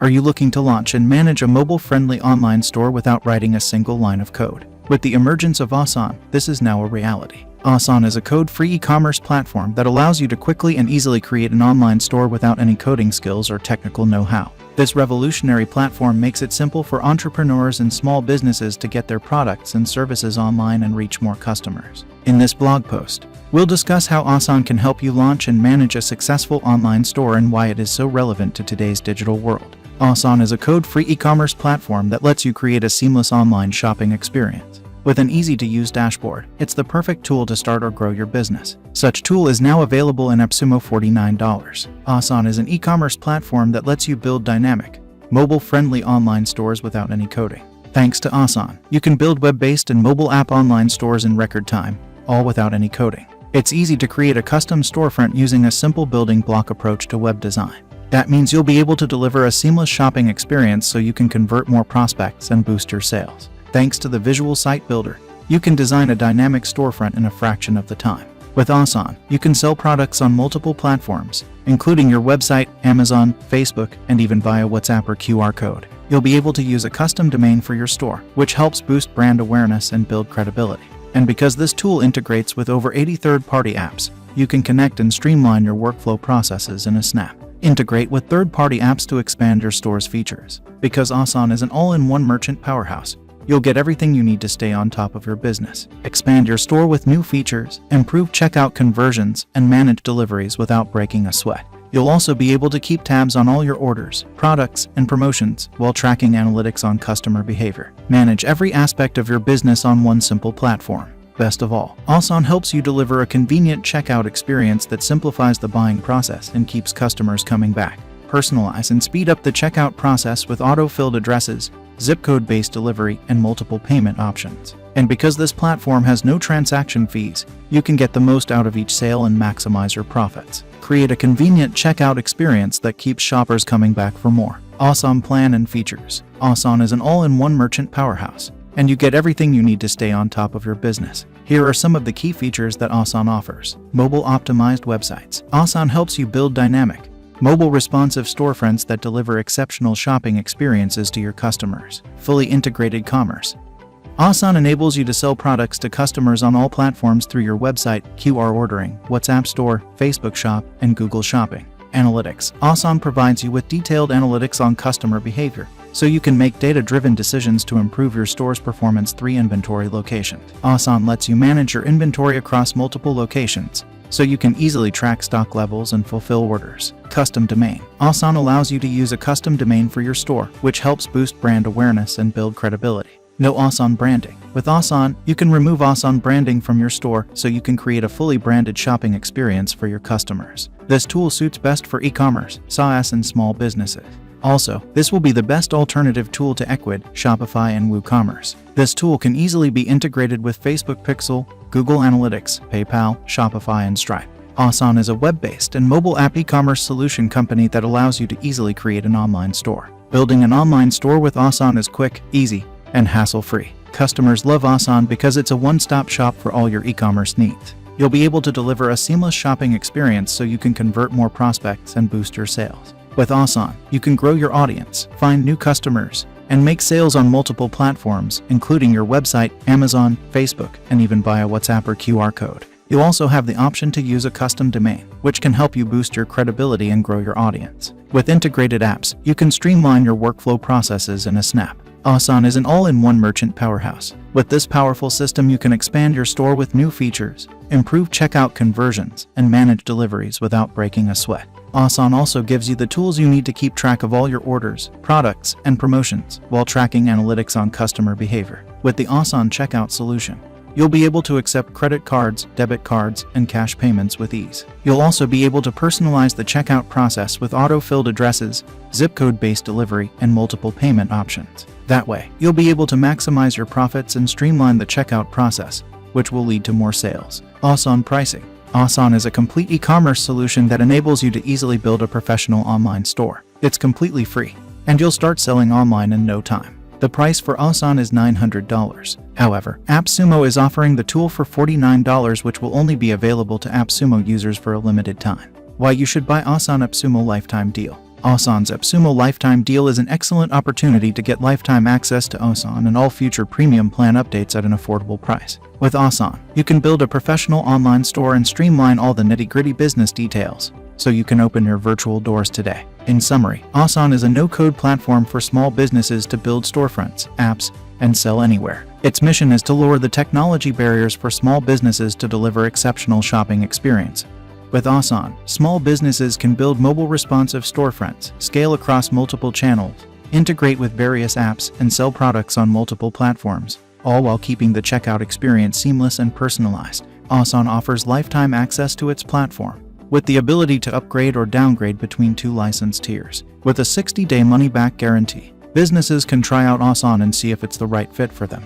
Are you looking to launch and manage a mobile-friendly online store without writing a single line of code? With the emergence of aasaan, this is now a reality. aasaan is a code-free e-commerce platform that allows you to quickly and easily create an online store without any coding skills or technical know-how. This revolutionary platform makes it simple for entrepreneurs and small businesses to get their products and services online and reach more customers. In this blog post, we'll discuss how aasaan can help you launch and manage a successful online store and why it is so relevant to today's digital world. aasaan is a code-free e-commerce platform that lets you create a seamless online shopping experience. With an easy-to-use dashboard, it's the perfect tool to start or grow your business. Such tool is now available in Appsumo $49. aasaan is an e-commerce platform that lets you build dynamic, mobile-friendly online stores without any coding. Thanks to aasaan, you can build web-based and mobile app online stores in record time, all without any coding. It's easy to create a custom storefront using a simple building block approach to web design. That means you'll be able to deliver a seamless shopping experience so you can convert more prospects and boost your sales. Thanks to the visual site builder, you can design a dynamic storefront in a fraction of the time. With aasaan, you can sell products on multiple platforms, including your website, Amazon, Facebook, and even via WhatsApp or QR code. You'll be able to use a custom domain for your store, which helps boost brand awareness and build credibility. And because this tool integrates with over 80 third-party apps, you can connect and streamline your workflow processes in a snap. Integrate with third-party apps to expand your store's features. Because aasaan is an all-in-one merchant powerhouse, you'll get everything you need to stay on top of your business. Expand your store with new features, improve checkout conversions, and manage deliveries without breaking a sweat. You'll also be able to keep tabs on all your orders, products, and promotions while tracking analytics on customer behavior. Manage every aspect of your business on one simple platform. Best of all, aasaan helps you deliver a convenient checkout experience that simplifies the buying process and keeps customers coming back. Personalize and speed up the checkout process with auto-filled addresses, zip code-based delivery, and multiple payment options. And because this platform has no transaction fees, you can get the most out of each sale and maximize your profits. Create a convenient checkout experience that keeps shoppers coming back for more. aasaan plan and features. aasaan is an all-in-one merchant powerhouse, and you get everything you need to stay on top of your business. Here are some of the key features that aasaan offers. Mobile-optimized websites. aasaan helps you build dynamic, mobile-responsive storefronts that deliver exceptional shopping experiences to your customers. Fully integrated commerce. aasaan enables you to sell products to customers on all platforms through your website, QR ordering, WhatsApp store, Facebook Shop, and Google Shopping. Analytics. aasaan provides you with detailed analytics on customer behavior, so you can make data-driven decisions to improve your store's performance. 3 inventory locations. aasaan lets you manage your inventory across multiple locations, so you can easily track stock levels and fulfill orders. Custom domain. aasaan allows you to use a custom domain for your store, which helps boost brand awareness and build credibility. No aasaan branding. With aasaan, you can remove aasaan branding from your store so you can create a fully branded shopping experience for your customers. This tool suits best for e-commerce, SaaS, and small businesses. Also, this will be the best alternative tool to Ecwid, Shopify, and WooCommerce. This tool can easily be integrated with Facebook Pixel, Google Analytics, PayPal, Shopify, and Stripe. aasaan is a web-based and mobile app e-commerce solution company that allows you to easily create an online store. Building an online store with aasaan is quick, easy, and hassle-free. Customers love aasaan because it's a one-stop shop for all your e-commerce needs. You'll be able to deliver a seamless shopping experience so you can convert more prospects and boost your sales. With aasaan, you can grow your audience, find new customers, and make sales on multiple platforms, including your website, Amazon, Facebook, and even via WhatsApp or QR code. You'll also have the option to use a custom domain, which can help you boost your credibility and grow your audience. With integrated apps, you can streamline your workflow processes in a snap. aasaan is an all-in-one merchant powerhouse. With this powerful system, you can expand your store with new features, improve checkout conversions, and manage deliveries without breaking a sweat. aasaan also gives you the tools you need to keep track of all your orders, products, and promotions while tracking analytics on customer behavior. With the aasaan checkout solution, you'll be able to accept credit cards, debit cards, and cash payments with ease. You'll also be able to personalize the checkout process with auto-filled addresses, zip code-based delivery, and multiple payment options. That way, you'll be able to maximize your profits and streamline the checkout process, which will lead to more sales. aasaan pricing. aasaan is a complete e-commerce solution that enables you to easily build a professional online store. It's completely free, and you'll start selling online in no time. The price for aasaan is $900. However, Appsumo is offering the tool for $49, which will only be available to Appsumo users for a limited time. Why you should buy aasaan Appsumo lifetime deal. Aasaan's Appsumo lifetime deal is an excellent opportunity to get lifetime access to Aasaan and all future premium plan updates at an affordable price. With Aasaan, you can build a professional online store and streamline all the nitty-gritty business details, so you can open your virtual doors today. In summary, Aasaan is a no-code platform for small businesses to build storefronts, apps, and sell anywhere. Its mission is to lower the technology barriers for small businesses to deliver exceptional shopping experience. With Aasaan, small businesses can build mobile responsive storefronts, scale across multiple channels, integrate with various apps, and sell products on multiple platforms, all while keeping the checkout experience seamless and personalized. Aasaan offers lifetime access to its platform, with the ability to upgrade or downgrade between 2 license tiers. With a 60-day money-back guarantee, businesses can try out Aasaan and see if it's the right fit for them.